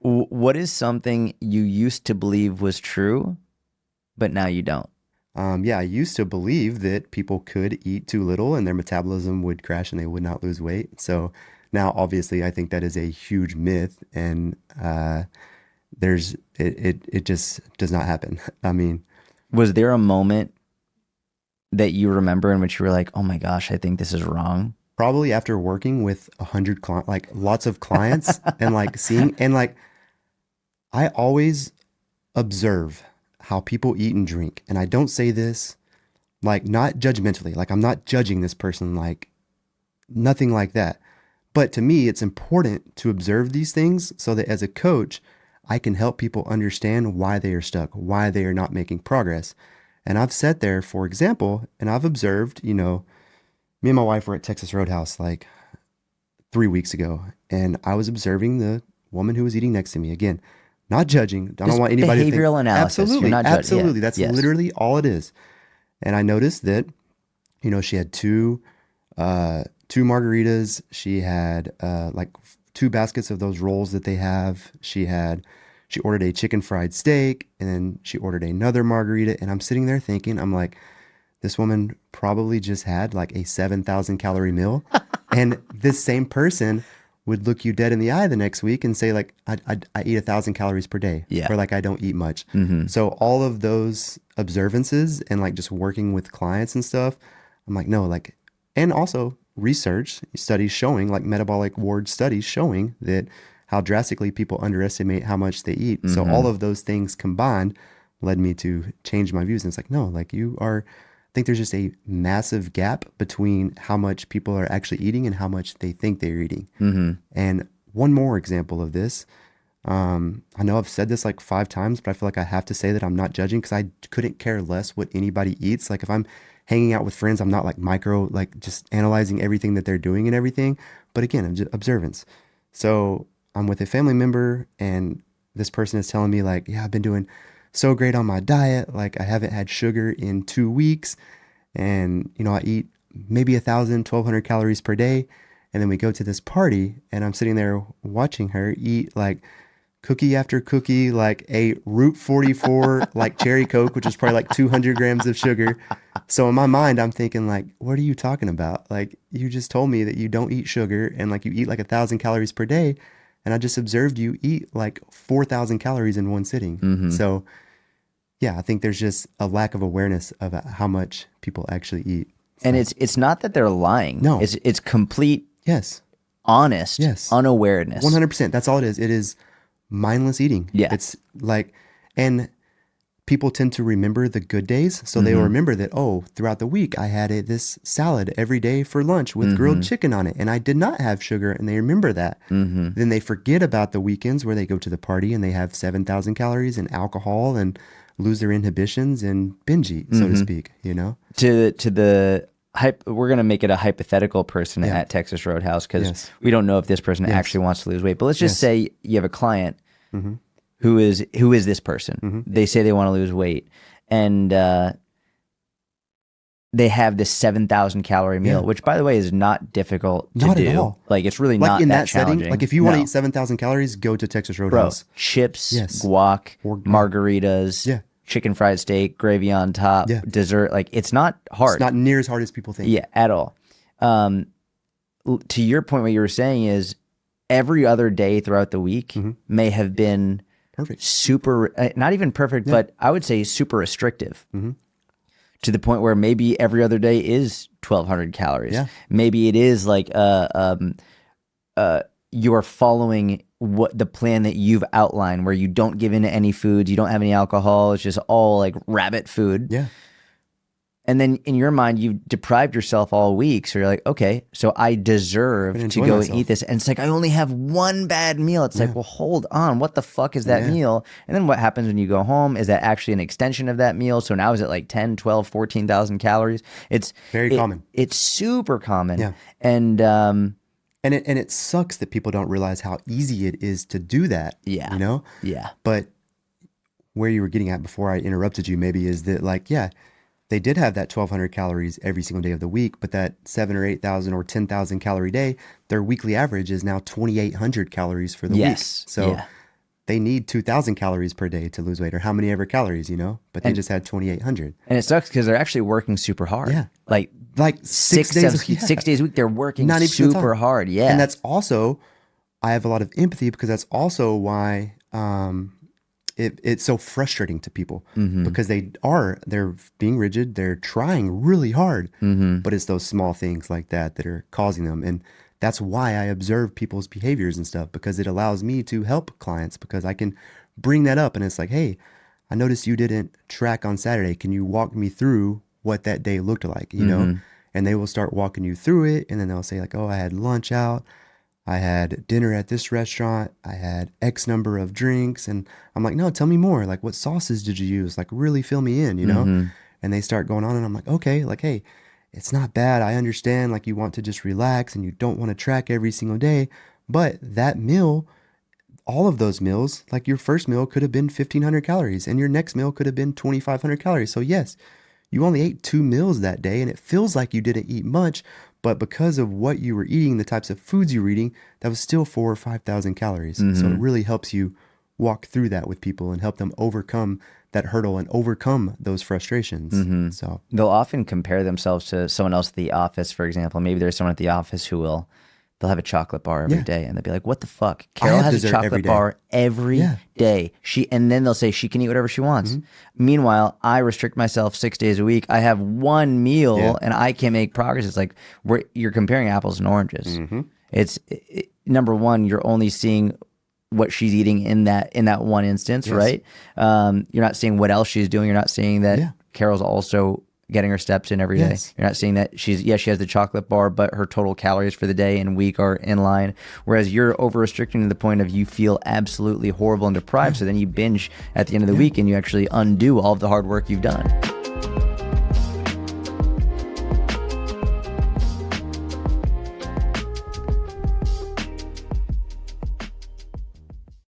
What is something you used to believe was true, but now you don't? Yeah, I used to believe that people could eat too little and their metabolism would crash and they would not lose weight. So now, obviously, I think that is a huge myth, and it just does not happen. I mean, Was there a moment that you remember in which you were like, "Oh my gosh, I think this is wrong"? probably after working with 100 clients, like lots of clients, and like seeing, and like I always observe how people eat and drink, and I don't say this like not judgmentally, like I'm not judging this person, like nothing like that. But to me, it's important to observe these things so that as a coach, I can help people understand why they are stuck, why they are not making progress. And I've sat there, for example, and I've observed, me and my wife were at Texas Roadhouse like 3 weeks ago, and I was observing the woman who was eating next to me. Again, not judging. I don't Just want anybody to think, behavioral analysis. You're absolutely, not judging. Yeah. absolutely. That's Yes. literally all it is. And I noticed that, she had two margaritas. She had like two baskets of those rolls that they have. She ordered a chicken fried steak, and then she ordered another margarita. And I'm sitting there thinking, I'm like, this woman probably just had like a 7,000 calorie meal. And this same person would look you dead in the eye the next week and say like, I eat 1,000 calories per day, Yeah. or like I don't eat much. Mm-hmm. So all of those observances and like just working with clients and stuff, I'm like, no, like, and also research studies showing, like metabolic ward studies showing that how drastically people underestimate how much they eat. So Mm-hmm. all of those things combined led me to change my views. And it's like, no, like I think there's just a massive gap between how much people are actually eating and how much they think they're eating. Mm-hmm. And one more example of this, I know I've said this like 5 times, but I feel like I have to say that I'm not judging because I couldn't care less what anybody eats. Like if I'm hanging out with friends, I'm not like like just analyzing everything that they're doing and everything. But again, I'm just observance. So I'm with a family member, and this person is telling me like, yeah, I've been doing so great on my diet. Like I haven't had sugar in 2 weeks, and I eat maybe 1,000, 1,200 calories per day. And then we go to this party, and I'm sitting there watching her eat like cookie after cookie, like a Route 44, like cherry Coke, which is probably like 200 grams of sugar. So in my mind, I'm thinking like, what are you talking about? Like you just told me that you don't eat sugar and like you eat like 1,000 calories per day. And I just observed you eat like 4,000 calories in one sitting. Mm-hmm. So yeah, I think there's just a lack of awareness of how much people actually eat. And So it's not that they're lying. no, It's complete yes, honest yes, unawareness. 100%. That's all it is. It is mindless eating. Yeah. It's like, and people tend to remember the good days. So they will Mm-hmm. remember that, oh, throughout the week, I had this salad every day for lunch with grilled Mm-hmm. chicken on it, and I did not have sugar. And they remember that. Mm-hmm. Then they forget about the weekends where they go to the party and they have 7,000 calories and alcohol and lose their inhibitions and binge eat, so to Mm-hmm. speak. To the we're gonna make it a hypothetical person Yeah. at Texas Roadhouse because Yes. we don't know if this person Yes. actually wants to lose weight. But let's just Yes. say you have a client Mm-hmm. who is this person. Mm-hmm. They say they want to lose weight, and they have this 7,000 calorie meal, Yeah. which by the way is not difficult to Not at do. all. Like it's really Like not in that that setting, challenging. like if you want to No. eat 7,000 calories, go to Texas Bro, Roadhouse. chips, Yes. guac, Or margaritas, yeah. chicken fried steak, gravy on top, Yeah. dessert. Like it's not It's hard. not near as hard as people think. Yeah, at all. Um, to your point, what you were saying is every other day throughout the week Mm-hmm. may have been Perfect. super, not even perfect, Yeah. but I would say super restrictive Mm-hmm. to the point where maybe every other day is 1,200 calories. Yeah. Maybe it is like you're following what the plan that you've outlined, where you don't give in to any foods, you don't have any alcohol, it's just all like rabbit food. Yeah. And then in your mind, you've deprived yourself all week. So you're like, okay, so I deserve I'm gonna to enjoy go and myself. eat this. And it's like, I only have one bad meal. It's like, Yeah. well, hold on. What the fuck is that Yeah. meal? And then what happens when you go home? Is that actually an extension of that meal? So now is it like 10, 12, 14,000 calories? It's Very common. It's super common. Yeah. And And it sucks that people don't realize how easy it is to do that. yeah. Yeah. But where you were getting at before I interrupted you maybe is that like, yeah, they did have that 1,200 calories every single day of the week, but that 7 or 8,000 or 10,000 calorie day, their weekly average is now 2,800 calories for the Yes. week. So Yeah. they need 2,000 calories per day to lose weight, or how many ever calories, you know, but they just had 2,800. And it sucks because they're actually working super hard. Yeah. Like six days, 6 days a week, they're working 90% of the super time. hard. Yeah. And that's also, I have a lot of empathy because that's also why it's so frustrating to people because they're being rigid, they're trying really hard, but it's those small things like that that are causing them. And that's why I observe people's behaviors and stuff, because it allows me to help clients, because I can bring that up and it's like, hey, I noticed you didn't track on Saturday. Can you walk me through what that day looked like, you know? And they will start walking you through it. And then they'll say like, oh, I had lunch out. I had dinner at this restaurant. I had X number of drinks. And I'm like, no, tell me more. Like, what sauces did you use? Like, really fill me in, you know? And they start going on and I'm like, okay, like, hey, it's not bad. I understand. Like, you want to just relax and you don't want to track every single day. But that meal, all of those meals, like your first meal could have been 1,500 calories and your next meal could have been 2,500 calories. So yes, you only ate 2 meals that day and it feels like you didn't eat much, but because of what you were eating, the types of foods you were eating, that was still 4,000 or 5,000 calories. So it really helps you walk through that with people and help them overcome that hurdle and overcome those frustrations. So they'll often compare themselves to someone else at the office, for example. Maybe there's someone at the office who they'll have a chocolate bar every day, and they'll be like, what the fuck? Carol has a chocolate bar every day. And then they'll say she can eat whatever she wants. Meanwhile, I restrict myself 6 days a week. I have one meal and I can't make progress. It's like you're comparing apples and oranges. Number one, you're only seeing what she's eating in that one instance, right? You're not seeing what else she's doing. You're not seeing that Carol's also getting her steps in every day. You're not seeing that she has the chocolate bar, but her total calories for the day and week are in line. Whereas you're over restricting to the point of you feel absolutely horrible and deprived. So then you binge at the end of the week and you actually undo all of the hard work you've done.